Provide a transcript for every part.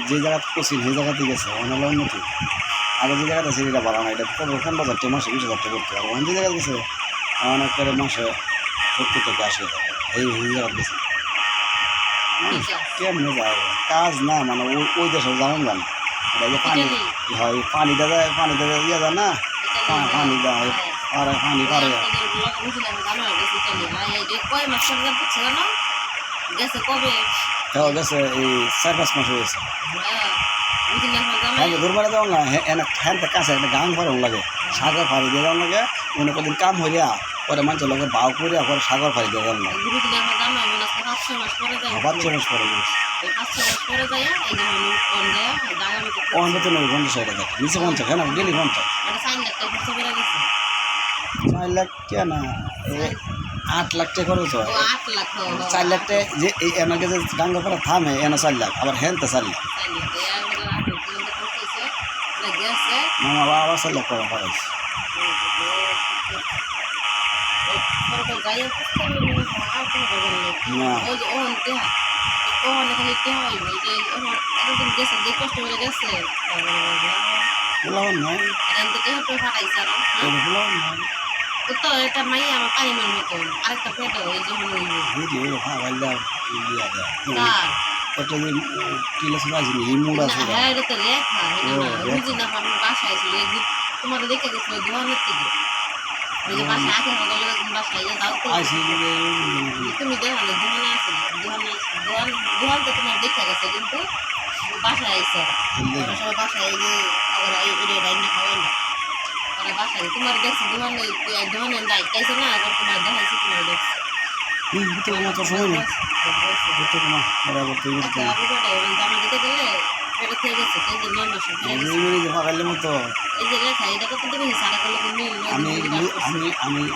যে জায়গা করছি সেই জায়গাতে গেছে অনেক উন্নতি আগে যে জায়গাতে আছে এটা ভালো না এটা 15,000 মাসে 20,000 করতে আর ওখান যে জায়গা গেছে অনেক করে মাসে 70 থেকে 80,000 এই জায়গা গেছে কেমনে যায় কাজ না মানে ওই দেশে যেমন জানে এটা যে পানি হয় পানি দেয় ইয়ে যায় না পানি দেয় আর পানি পারে গেছে এই 4-5 মাস হয়েছে হ্যাঁ দুর্বল দেওয়া না হ্যাঁ কাছে একটা গান করার লাগে সাগর ফাড়ি দিয়ে দেওয়ার লাগে অন্য কদিন কাম হইয়া পরে মানুষের লোকের বাউ করিয়া পরে সাগর ফাড়ি দিয়ে দেওয়ার লাগে 5-6 মাস পরে নয় 50 টাকা নিচে 50 হ্যাঁ না গেলি 50 4 লাখ কে না 8 লাখ টাকা খরচ হয় 4 লাখ টাকা যে এই এনাকে যে গাঙ্গা করা থামে এনা 4 লাখ আবার হ্যাঁ তো 4 লাখ মামা বাবা 4 লাখ টাকা খরচ তো এটা মাই আমার পানি মার মতো আরেকটা পেটো ওই যখন একটা যে কিলাস আছে ইমুড আছে হ্যাঁ এটা তো লেখা বুঝি না আমি বাসায় ছিল তোমাদের দেখে গেছিল দোকানের থেকে ওই যে বাসায় আগে হলে বাসায় দাও তুমি দেখো দোকানে আছে দোকান তো তোমার দেখে গেছে কিন্তু বাসায় আইসে সবাই বাসায় এই যে এটা রান্না খাওয়াই না ওরা বাসায় তোমার দেখছে দোকানে দায়িত্ব না আবার তোমার দেখাইছে তোমার দেখছে সময় নেই জামা দিতে গেলে এটা খেয়ে গেছে এই যে 9 মাসে মতো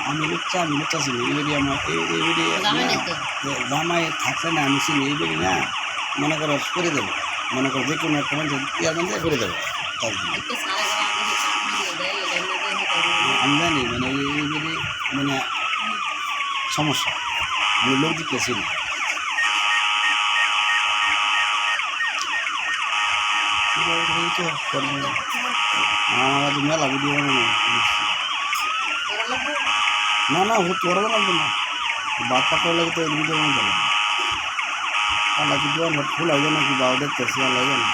আমি লুচ্চা ছিল জামাই থাকলে না আমি চিনি এই বেরি না মনে করো করে দেবো মনে করো যে কোনো একটা মানুষ ইয়ার মধ্যে করে দেবো আমি জানি মানে এই বেরি মানে সমস্যা আমি লোক দিতেছি না আমার মেলা ভিডিও না না তোরা লাগবে না বাচ্চা করে লাগে তো ভিডিও বানাতে হবে আল্লাহ ভিডিও ফুল হয়ে যায় নাকি বাবা দেখতেছি আল্লাহ যায় না